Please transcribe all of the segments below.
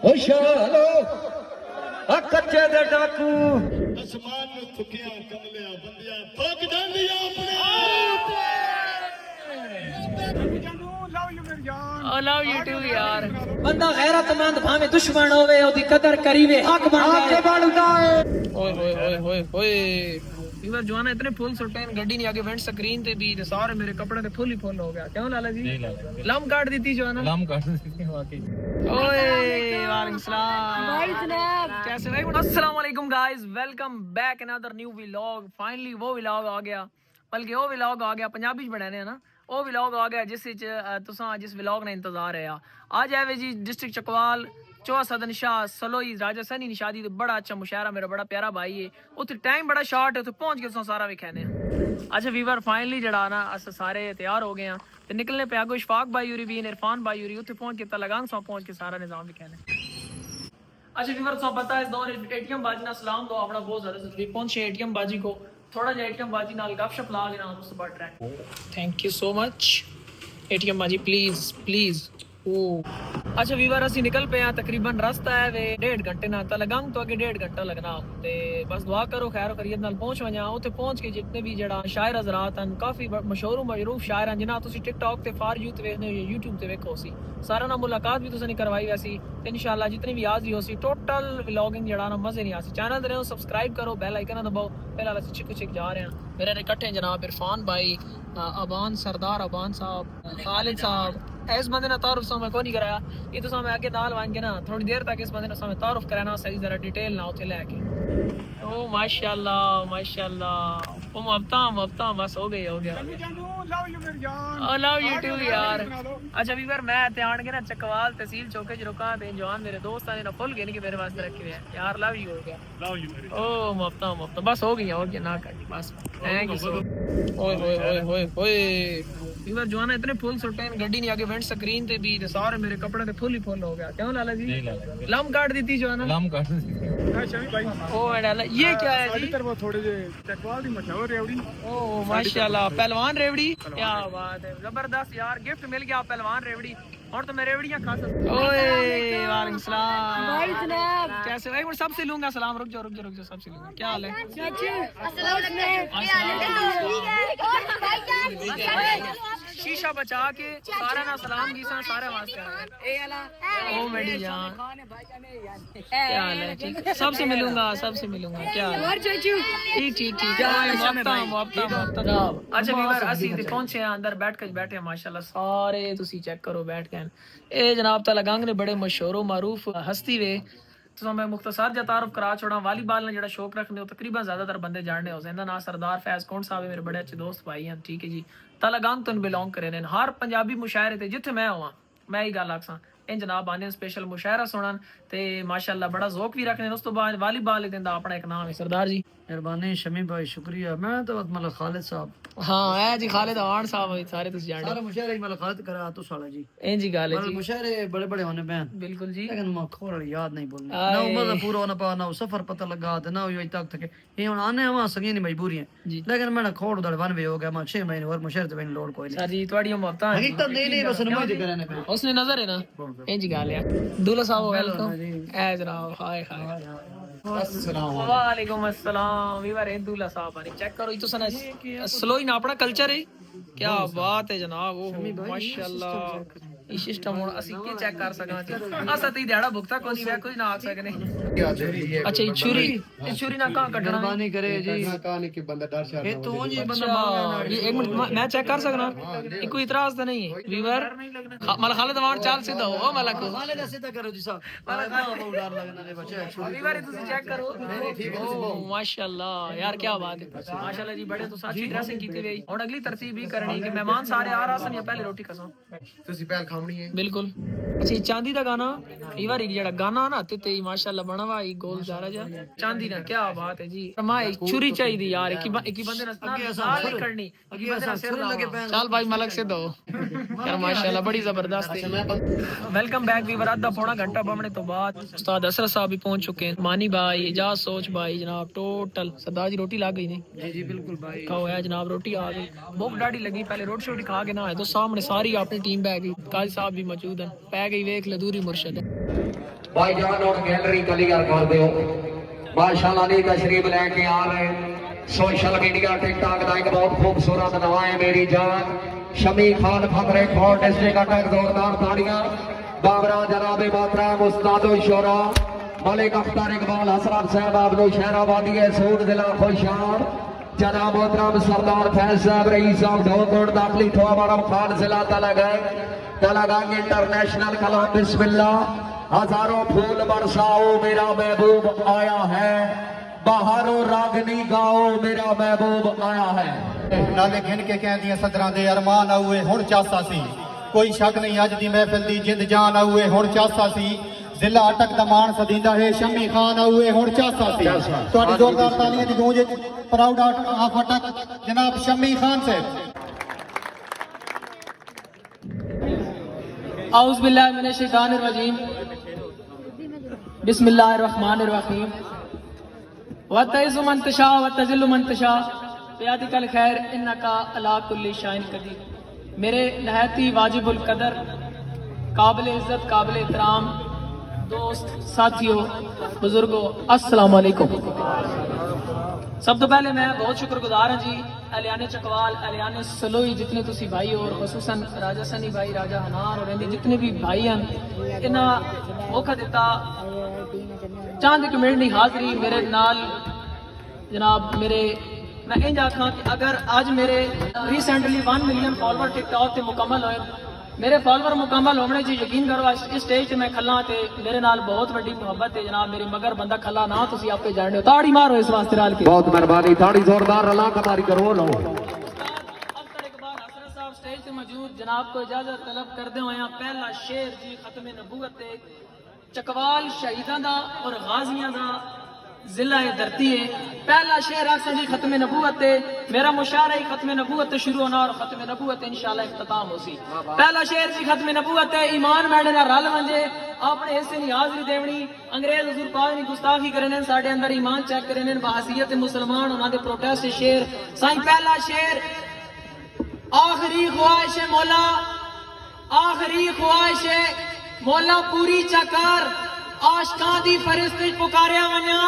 होशालो कच्चे दे डाकू आसमान में थुकिया कमलिया बंदिया थक जांदिया अपने I love you too यार। बंदा गैरतमंद भावे दुश्मन होवे ओदी कदर करीवे हक बन जाए। ओए ओए ओए ओए ओए इधर जो है ना इतने फुल सुटे हैं गड्डी नहीं आगे वेंट स्क्रीन ते भी ते सारे मेरे कपड़े ते फुल ही फुल हो गया। क्यों लाला जी? लम काट दी जो है ना। लम काट दी वाकई। ओए वालेकुम सलाम भाई जनाब कैसे भाई? अस्सलाम वालेकुम guys, welcome back another new vlog. Finally वो व्लॉग आ गया, बल्कि वो व्लॉग आ गया पंजाबी च बनाने है ना, वो व्लॉग आ गया जिस तुसा जिस व्लॉग ने इंतजार है। आज है जी डिस्ट्रिक्ट चकवाल चौहा सदन शाह सलोई राजा सनी निशादी। बड़ा अच्छा मुशायरा, मेरा बड़ा प्यारा भाई है। उत्थे टाइम बड़ा शॉर्ट है, उत्थे पहुंच के तुम सारा विखाने। अच्छा वीवर फाइनली जड़ा ना अस सारे तैयार हो गए हैं ते निकलने पे आगो इशफाक भाई उरी भी इरफान भाई उरी उत्थे पहुंच के तलगांग सौ पहुंच के सारा निजाम विखाने। अच्छा वीवर तो पता है इस दौर एटीएम बाजी ना सलाम दो अपना बहुत ज्यादा जरूरी पहुंचे एटीएम बाजी को थोड़ा जा एटीएम बाजी नाल गपशप ला लेना उस पर track. Thank you so much ATM बाजी प्लीज प्लीज। ओ अच्छा वीवर असि निकल पे हैं, तकरीबन रास्ता है वे 1.5 घंटे ना तलगांग तो आगे 1.5 घंटा लगना ते बस दुआ करो खैर खैरियत नाल पहुंच वजा। उत्थे पहुंच के जितने भी जड़ा शायर हजरात हैं काफी मशहूर मशरूफ शायर हैं जिन्हां तुसी टिकटॉक ते फॉर यू ते वेखने हो यूट्यूब ते वेखो सी सारा ना मुलाकात भी तुसें नहीं करवाई वैसी ते इंशाल्लाह जितनी भी हाजिरी हो सी टोटल व्लॉगिंग जड़ा ना मजे नहीं आसी। चैनल दे सब्सक्राइब करो बेल आइकन दबाओ। फिलहाल असि चिक चिक जा रहे हैं। मेरे इकट्ठे जनाब इरफान भाई अबान सरदार अबान साहब खालिद साहब। इस बंदे ने तारुफ से मैं को नहीं कराया ये तो मैं आगे दाल वांग के ना थोड़ी देर तक इस बंदे ने मैं तारुफ कराना सही जरा डिटेल ना उथे लेके। ओ माशाल्लाह माशाल्लाह ओ मफ्ता बस हो गया आई लव यू टू यार। अच्छा वीवर मैं ते आन के ना चकवाल तहसील चौके च रुका ते जवान मेरे दोस्त ने ना फुल के नहीं कि मेरे वास्ते रखे हुए हैं यार। लव यू हो गया लव यू ओ मफ्ता बस हो गया ना कर बस। थैंक यू सो ओए ओए ओए ओए ओए वीवर जो है ना इतने फुल सुटे हैं गड्डी नहीं आगे वेंट स्क्रीन ते भी ते सारे मेरे कपड़े ते फुल ही फुल हो गया। क्यों लाला जी? लम काट दी जो है ना। लम काट दी ओ डाला ये क्या है जी? वो थोड़े जे चकवाल दी मशहूर रेवड़ी। ओ माशाल्लाह पहलवान रेवड़ी क्या बात है जबरदस्त यार गिफ्ट मिल गया पहलवान रेवड़ी और तो मैं रेवड़ियां खा सकता। ओए वालेकुम सलाम भाई जनाब कैसे भाई? मैं सबसे लूंगा सलाम। रुक जाओ सबसे लूंगा। क्या हाल है? शीशा बचा के सारा ना सलाम की सारे वास्ते ओ मेरी जान क्या हाल है? ठीक सबसे मिलूंगा क्या हाल है? ठीक अच्छा वीवर असि ते पहुंचे हैं अंदर बैठे माशाल्लाह सारे तुसी चेक करो बैठ के ए जनाब तलगांग ने बड़े मशहूर मारूफ हस्ती वे तो मैं मुख्तसर जा तारुफ करा छोड़ा। वालीबॉल ने जड़ा शौक रखने हो तकरीबन ज्यादातर बंदे जानने हो जिंदा ना सरदार फैज कौन साहब है मेरे बड़े अच्छे दोस्त भाई हैं। ठीक है जी तलगांग तो बिलोंग करे ने हर पंजाबी मुशायरे ते जिथे मैं हुआ मैं ही गल आखसा इन जनाब आने स्पेशल मुशायरा सुनन ते माशाल्लाह बड़ा ज़ौक भी रखने। उस तो बाद वालीबॉल दिंदा अपना एक नाम है सरदार जी। मेहरबानी शमी भाई शुक्रिया। मैं तो मतलब खालिद साहब हाँ है जी खालिद अवान साहब सारे तुम जाने सारे मुशायरे मतलब खालिद करा तो साला जी ए जी गाल है जी मुशायरे बड़े बड़े होने पे बिल्कुल जी लेकिन मैं खोल याद नहीं बोलना ना उम्र पूरा होना पा ना सफर पता लगा ते ना ये तक थके ये हुन आने वहां सगी नहीं मजबूरी है लेकिन मैं खोड़ उधर वन वे हो गया मैं 6 महीने और मुशायरे ते लोड कोई नहीं। सर जी तुम्हारी मोहब्बत है हकीकत नहीं बस नमाज करने पे उसने नजर है ना ए जी गाल है। दूल्हा साहब वेलकम ए जनाब हाय वालेकुम अस्सलाम वीवर ए दूल्हा साहब आनी चेक करो तो सना स्लोई ना अपना कल्चर है क्या बात है जनाब। ओ माशाल्लाह ये सिस्टम हुन असि के चेक कर सकना अस ती दिहाड़ा भुगता कोनी वे कोई ना आ सकने। अच्छा ये छुरी ना कहां कटना मेहरबानी करे जी कहानी की बंदा डर शर्म ये तो जी बंदा मांगना ये एक मिनट मैं चेक कर सकना ये कोई इतराज तो नहीं है वीवर मतलब खालिद अवान चाल सीधा हो मलक खालिद सीधा करो जी साहब बहुत डर लगना रे बच्चे वीवर तुसी चेक करो ओ माशाल्लाह यार क्या बात है माशाल्लाह जी बड़े तो अच्छी ड्रेसिंग कीती गई और अगली तरतीब ही करनी कि मेहमान सारे आ रहा सन या पहले रोटी खसो ਤੁਸੀਂ ਪਹਿਲ ਖਾਣੀ ਹੈ बिल्कुल। अच्छा चांदी दा गाना ये बार एक जड़ा गाना ना ते माशाल्लाह बना हुआ ये गोल जारा जा चांदी ना क्या बात है जी। माई छुरी चाहिए यार एक ही बंदे ने साल करनी चल भाई मलक से दो यार माशाल्लाह बड़ी जबरदस्त है। वेलकम बैक वीवर आधा पौना घंटा बमने तो बाद उस्ताद असरत साहब भी पहुंच चुके हैं। मानी भाई एजाज सोच भाई जनाब टोटल सरदार जी रोटी लग गई नहीं जी बिल्कुल भाई खाओ है जनाब रोटी आ गई भूख डाढ़ी लगी पहले रोटी शोटी खा के ना आए तो सामने सारी अपनी टीम बैठ गई काजी साहब भी मौजूद हैं। पै गई वेख लदूरी मुर्शद भाईजान और गैलरी क्लियर कर दो माशाल्लाह ने तशरीफ लेके आ रहे सोशल मीडिया टिकटॉक का एक बहुत खूबसूरत नवा है मेरी जान शमी खान फकरे खोर डिस्ट्रिक्ट अटक जोरदार ताड़ियां बाबरा जनाब मोहतरम उस्ताद शोरा मलिक अख्तर इकबाल हसरत साहब आपको शहराबादी है सूद जिला खुशार जनाब मोहतरम सरदार फैज साहब रईस साहब ढोकोट दाखिली थोड़ा खान जिला तलगांग इंटरनेशनल कलाम बिस्मिल्लाह हजारों फूल बरसाओ मेरा महबूब आया है बाहरों रागनी गाओ मेरा महबूब आया है नाले घिन के कह दिया सदरां दे अरमान आउए हुण चासा सी कोई शक नहीं अज दी महफिल दी जिंद जान आउए हुण चासा सी जिला अटक दा मान सदींदा है शमी खान आउए हुण चासा सी तुहाडी जोरदार तालियां दी गूंज प्राउड ऑफ अटक जनाब शमी खान साहब औज़ु बिल्लाहि मिनश शैतानिर रजीम बिस्मिल्लाहिर रहमानिर रहीम व तइज़्ज़ु मन तशा व तज़िल्लु मन तशा बियदिकल खैर इन्नका अला कुल्ली शैइन कदीर। मेरे नहायती वाजिबुल कदर काबिल इज्जत काबिल एहतराम दोस्त साथियों बुजुर्गों अस्सलाम वालेकुम। सब तो पहले मैं बहुत शुक्रगुजार हाँ जी अलियाने चकवाल अलियाने सलोई जितने तुसी भाई और खसूसन राजा सनी भाई राजा हनान और इन्हें जितने भी भाई हैं इन्हें मौका दिता चांद कमेटी हाजरी मेरे नाल जनाब मेरे मैं इंज आखा कि अगर आज मेरे रिसेंटली 1 मिलियन फॉलोवर टिकटॉक से मुकम्मल होए मेरे फॉलोवर मुकम्मल होने से यकीन करो इस स्टेज से मैं खला ते मेरे नाल बहुत बड़ी मोहब्बत है जनाब मेरी मगर बंदा खला ना तुसी आपे जान हो ताड़ी मारो इस वास्ते राल के बहुत मेहरबानी ताड़ी जोरदार रला कमारी करो लो स्टेज से मौजूद जनाब को इजाजत तलब करते हुए पहला शेर जी खत्म नबूवत चकवाल शहीदा दा और गाजियां दा जिला धरती है पहला शेर आसा जी खत्म नबूवत मेरा मुशारा ही खत्म नबूवत शुरू होना और खत्म नबूवत इंशाल्लाह इख्तिताम होसी। पहला शेर जी खत्म नबूवत ईमान मैडे ना रल वंजे अपने हिस्से नी हाजरी देवनी अंग्रेज हुजूर पाक नी गुस्ताखी करने साडे अंदर ईमान चेक करने बहसीयत मुसलमान उन्हां दे प्रोटेस्ट शेर साईं पहला शेर आखिरी ख्वाहिश मौला आखिरी ख्वाहिश मौला पूरी चकर आशकां दी फरिश्ते पुकारिया वन्या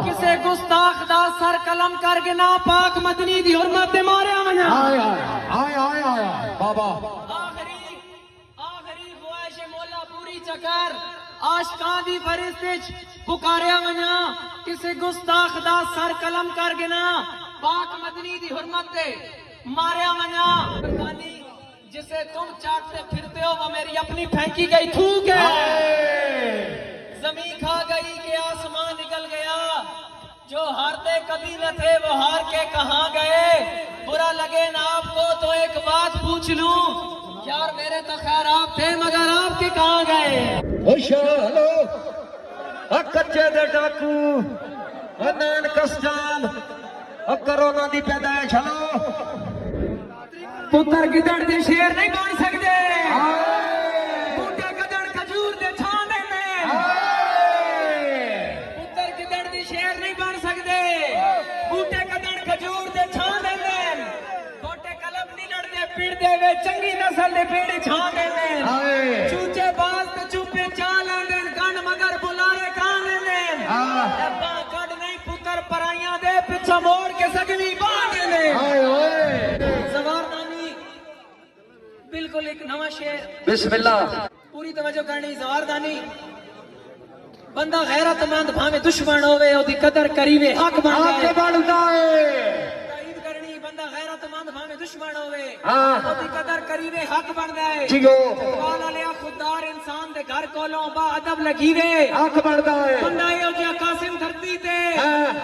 किसे गुस्ताख दा सर कलम करके ना पाक मदनी दी हुर्मत ते मारिया वन्या आया बाबा आखिरी ख्वाहिश मौला पूरी चकर आशकां दी फरिश्ते पुकारिया वन्या किसे गुस्ताख दा सर कलम करके ना पाक मदनी दी हुर्मत ते मारिया वन्या जिसे तुम चाटते फिरते हो वो मेरी अपनी फेंकी गई थूक है जमीन खा गई कि आसमान निकल गया जो हारते कभी न थे वो हार के कहां गए बुरा लगे ना आपको तो एक बात पूछ लूं यार मेरे तो खैर आप थे मगर आपके कहां गए होशियारो कच्चे दे डाकू नान कस्टाल कोरोना दी पैदाइश हलो पुत्र गिदड़ दे शेर नहीं बन सकते बूटे गदड़ खजूर दे छां देने पुत्र गिदड़ दे शेर नहीं बन सकते बूटे गदड़ खजूर दे छां देने छोटे कलम नहीं लड़ते पीड़ देवे चंगी नस्ल दे पेड़ छां देने चूचे बाज ते चुपे चा लेंदे कण मगर बुलारे कान देने अब्बा कड नहीं पुत्र पराइयां दे पिछा मोड़ के सगवी बांध देने बिल्कुल एक नवा शेर बिस्मिल्लाह पूरी तवज्जो करनी जवारदानी बंदा गैरतमंद भावे दुश्मन होवे ओदी कदर करीवे हक बनदा है ताईद करनी बंदा गैरतमंद भावे दुश्मन होवे ओदी कदर करीवे हक बनदा है जियो सवाल वाले खुददार इंसान दे घर कोलों बा अदब लगीवे हक बनदा है बंदा यो जे कासिम धरती ते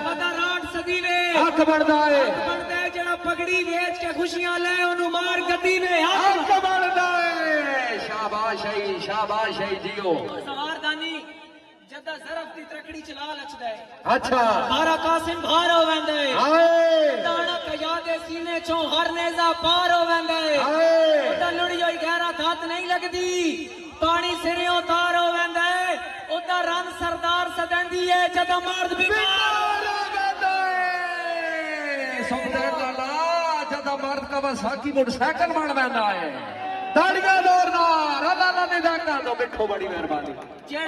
बंदा रात सदीवे हक बनदा है बनदा है जेड़ा पगड़ी बेच के खुशियां ले ओनु मार गद्दी में हक बनदा है शाबाश है जियो सवारदानी जदा ज़रफ दी तकड़ी चला लचदा है अच्छा मारा कासिम भार हो वेंदा है आए दाना कया दे सीने चों हर नेजा पार हो वेंदा है ओदा लुड़ी होई गहरा धात नहीं लगदी पानी सिरों तार हो वेंदा है ओदा रन सरदार सदंदी है जदा मर्द बीमार हो वेंदा है सुबह लाला जदा मर्द का बस हाकी मोटरसाइकिल बन वेंदा है ਤਾੜੀਆਂ ਜ਼ੋਰ ਨਾਲ ਅੱਲਾ ਨੇ ਦਾ ਕਰ ਦੋ ਮਿੱਠੋ ਬੜੀ ਮਿਹਰਬਾਨੀ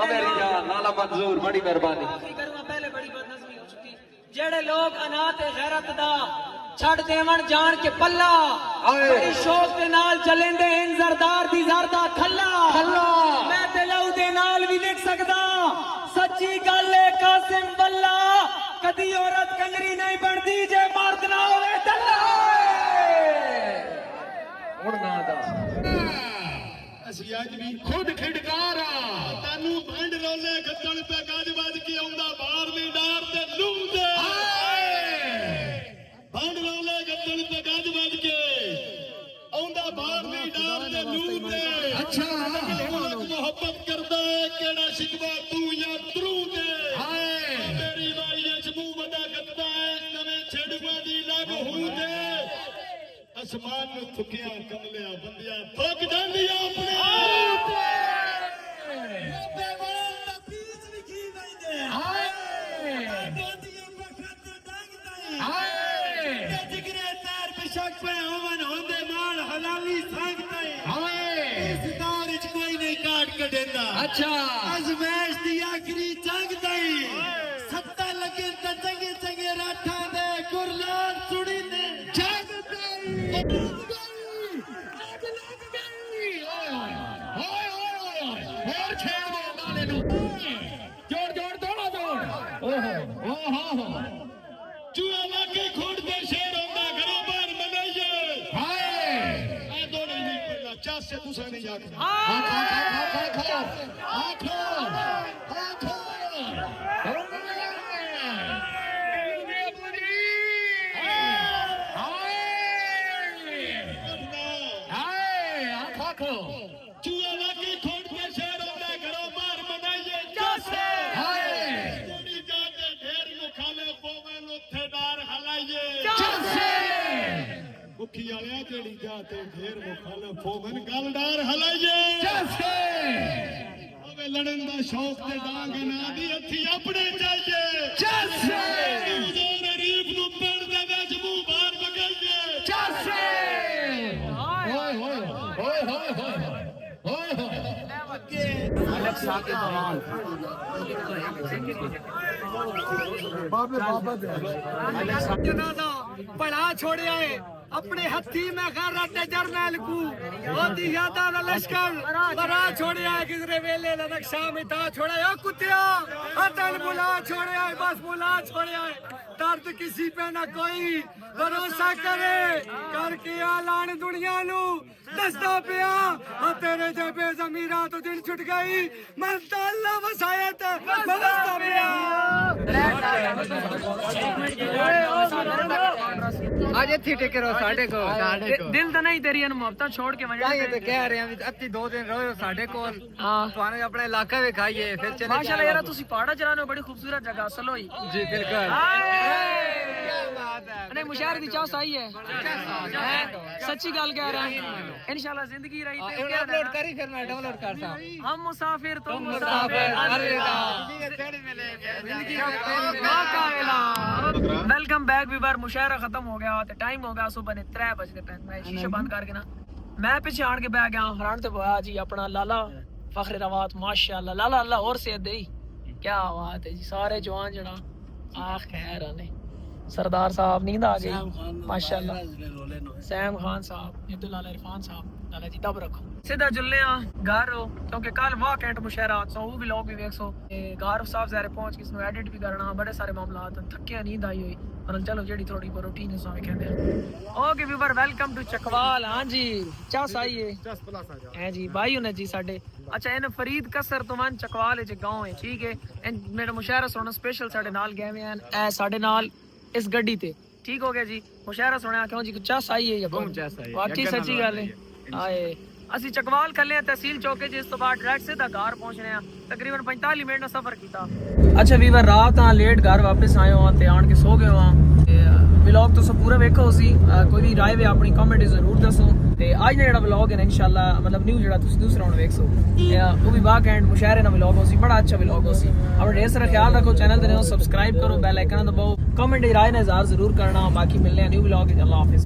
ਮੇਰੀ ਜਾਨ ਲਾਲਾ ਮੰਜ਼ੂਰ ਬੜੀ ਮਿਹਰਬਾਨੀ ਪਹਿਲੇ ਬੜੀ ਬਦਨਜ਼ਮੀ ਹੋ ਚੁੱਕੀ ਜਿਹੜੇ ਲੋਕ ਅਨਾਥ ਤੇ ਗੈਰਤ ਦਾ ਛੱਡ ਦੇਵਣ ਜਾਣ ਕੇ ਪੱਲਾ ਬੜੀ ਸ਼ੌਕ ਦੇ ਨਾਲ ਚੱਲੇਂਦੇ ਹਨ ਜ਼ਰਦਾਰ ਦੀ ਜ਼ਰਦਾ ਖੱਲਾ ਮੈਂ ਤੇ ਲਹੂ ਦੇ ਨਾਲ ਵੀ ਲਿਖ ਸਕਦਾ ਸੱਚੀ ਗੱਲ ਏ ਕਾਸਿਮ ਬੱਲਾ ਕਦੀ ਔਰਤ ਕੰਗਰੀ ਨਹੀਂ ਬਣਦੀ ਜੇ ਮਰਦ ਨਾ ਹੋਵੇ ਦੱਲਾ ਹੁਣ ਨਾ ਦੱਸ ਅਸੀਂ ਅੱਜ ਵੀ ਖੁਦ ਖਿਡਕਾਰ ਆ ਤੈਨੂੰ ਭੰਡ ਰੋਲੇ ਗੱਤਣ ਤੇ ਗੱਜ ਵੱਜ ਕੇ ਆਉਂਦਾ ਬਾਹਰ ਨਹੀਂ ਡਾਰ ਤੇ ਲੂਹ ਦੇ ਭੰਡ ਰੋਲੇ ਗੱਤਣ ਤੇ ਗੱਜ ਵੱਜ ਕੇ ਆਉਂਦਾ ਬਾਹਰ ਨਹੀਂ ਡਾਰ ਤੇ ਲੂਹ ਦੇ ਅੱਛਾ ਮੁਹੱਬਤ ਕਰਦਾ ਕਿਹੜਾ ਸ਼ਿਕਵਾ ਤੂੰ ਜਾਂ ਤਰੂ ਦੇ ਮੇਰੀ ਵਾਈ ਚ ਮੂੰਹ ਵੱਡਾ ਗੱਤਾ ਨਵੇਂ ਛੇੜੂਆਂ ਦੀ ਲੱਗ ਹੂ ਦੇ ਅਸਮਾਨ ਨੂੰ ਥੁੱਕਿਆ ਕਮਲਿਆ ਬੰਦਿਆ ਥੁੱਕ ਜਾਂਦੀ ਆਪਣੇ ਅੱਛਾ ਅਜ਼ਮੈਸ਼ ਦੀ ਆਖਰੀ ਜੰਗ ਤਾਈ ਸੱਤਾ ਲੱਗੇ ਤਾਂ ਚੰਗੇ ਚੰਗੇ ਰਾਠਾਂ ਦੇ ਗੁਰਲਾਲ ਸੁਣੀ ਨੇ ਜੰਗ ਤਾਈ ਅੱਗ ਲੱਗ ਗਈ ਹੋਰ ਛੇੜ ਦੇ ਨਾਲੇ ਨੂੰ ਜੋੜ ਦੋੜਾ ਜੋੜ ਓਹੋ ਚੂਹਾ ਲਾਗੇ ਖੋੜ ਤੇ ਸ਼ੇਰ ਹੁੰਦਾ ਘਰੋਂ ਬਾਹਰ ਮਨਾਈਏ ਹਾਏ ਆ ਦੋੜੇ ਨਹੀਂ ਪੜਦਾ ਚਾਸੇ ਤੁਸਾਂ ਨਹੀਂ ਆਖਦਾ ਚੂਹਾ ਲਾਗੇ ਖੋੜ ਤੇ ਸ਼ੇਰ ਹੁੰਦਾ ਘਰੋਂ ਬਾਹਰ ਮਨਾਈਏ ਚਾਸੇ ਥੋੜੀ ਜਾ ਕੇ ਢੇਰ ਨੂੰ ਖਾਲੇ ਪੋਵੇਂ ਨੂੰ ਥੇਦਾਰ ਹਲਾਈਏ ਚਾਸੇ ਮੁਖੀ ਵਾਲਿਆ ਜਿਹੜੀ ਜਾ ਤੇ ਢੇਰ ਨੂੰ ਖਾਲੇ ਪੋਵੇਂ ਗਲਦਾਰ ਹਲਾਈਏ ਚਾਸੇ ਓਵੇ ਲੜਨ ਦਾ ਸ਼ੌਕ ਤੇ ਡਾਂਗ ਨਾ ਦੀ ਹੱਥੀ ਆਪਣੇ ਚਾਹੀਏ ਚਾਸੇ ਜ਼ੋਰ ਰੀਫ ਨੂੰ ਪਿੰਡ ਦੇ ਵਿੱਚ ਮੂੰਹ ਬਾਹਰ ਵਗਾਈਏ ਚਾਸੇ बड़ा छोड़े आए अपने हथी में गैरत जरनैल को ओदी यादा दा लश्कर बड़ा छोड़े आए किसरे वेले दा नक्शा में ता छोड़े ओ कुत्तिया अतन बुला छोड़े आए बस बुला छोड़े आए दर्द किसी पे ना कोई भरोसा करे करके आलान दुनिया नु दसदा पिया और तेरे जबे जमीरा तो दिन छुट गई मन तो अल्लाह वसायत बदसदा पिया आज इतनी टिके रहो साढ़े को दिल तो नहीं तेरी मोहब्बत छोड़ के मजा ये तो कह रहे हैं अति 2 दिन रहो साढ़े को तुहाने अपने इलाका भी खाइए फिर चले माशाल्लाह यार तुसी पहाड़ा चलाने हो बड़ी खूबसूरत जगह सलोई जी बिल्कुल नहीं मुशायरे दी चाह सही है सच्ची गल कह रहा हूं इंशाल्लाह जिंदगी रही तो अपलोड करी फिर मैं डाउनलोड करता हूं हम मुसाफिर तुम मुसाफिर वेलकम बैक भी बार मुशायरा खत्म हो गया ते टाइम हो गया सुबह ने 3 बजे पे मैं शीशा बंद करके ना मैं पीछे आन के बैठ गया हैरान तो होया जी अपना लाला फखरे रवात माशाल्लाह लाला अल्लाह और सेहत दे क्या बात है जी सारे जवान जड़ा आ खैर ने सरदार साहब नींद आ गई माशाल्लाह सैम खान साहब अब्दुल्ला इरफान साहब लाला जी दब रखो सीधा जुल्ले घर हो क्योंकि कल वाह कैंट मुशायरा सो वो भी लोग भी देखो घर साहब सारे पहुंच के इसमें एडिट भी करना बड़े सारे मामलात थके नींद आई हुई और चलो जेडी थोड़ी रूटीन है सारे कहते हैं okay viewer welcome to Chakwal हां जी चस आई है चस प्लस आ जा हैं जी भाई ने जी साडे अच्छा इन फरीद कसर तो मन चकवाल है गांव है ठीक है इन मेरा मुशायरा सुनना स्पेशल साडे नाल गए हुए हैं ए साडे नाल इस गड्डी ते ठीक हो गया जी मुशायरा सुनया क्यों जी चस आई है या वाकई सच्ची गल है आए ਅਸੀਂ ਚਕਵਾਲ ਖੱਲੇ ਤਹਿਸੀਲ ਚੌਕੇ ਜਿਸ ਤੋਂ ਬਾਅਦ ਡਾਇਰੈਕਟ ਸਿੱਧਾ ਘਰ ਪਹੁੰਚਨੇ ਆ ਤਕਰੀਬਨ 45 ਮਿੰਟ ਦਾ ਸਫ਼ਰ ਕੀਤਾ ਅੱਛਾ ਵੀਵਰ ਰਾਤ ਆ ਲੇਟ ਘਰ ਵਾਪਸ ਆਏ ਹਾਂ ਤੇ ਆਣ ਕੇ ਸੋ ਗਏ ਹਾਂ ਵਲੌਗ ਤੁਸੀਂ ਪੂਰਾ ਵੇਖੋ ਸੀ ਕੋਈ ਵੀ ਰਾਏ ਵੇ ਆਪਣੀ ਕਮੈਂਟ ਜ਼ਰੂਰ ਦੱਸੋ ਤੇ ਅੱਜ ਦਾ ਜਿਹੜਾ ਵਲੌਗ ਹੈ ਇਨਸ਼ਾਅੱਲਾ ਮਤਲਬ ਨਿਊ ਜਿਹੜਾ ਤੁਸੀਂ ਦੂਸਰਾ ਹੁਣ ਵੇਖੋ ਉਹ ਵੀ ਬਾਕ ਐਂਡ ਮੁਸ਼ਾਇਰੇ ਨਾਲ ਵਲੌਗ ਹੋ ਸੀ ਬੜਾ ਅੱਛਾ ਵਲੌਗ ਹੋ ਸੀ ਆਪਣੇ ਢੇਰ ਸਾਰਾ ਖਿਆਲ ਰੱਖੋ ਚੈਨਲ ਦੇ ਨੂੰ ਸਬਸਕ੍ਰਾਈਬ ਕਰੋ ਬੈਲ ਆਈਕਨ ਦਬਾਓ ਕਮੈਂਟ ਰਾਏ ਨੇ ਜ਼ਰੂਰ ਕਰਨਾ ਬਾਕੀ ਮਿਲਨੇ ਆ ਨਿਊ ਵਲੌਗ ਵਿੱਚ ਅੱਲਾਹ ਹਾਫਿਜ਼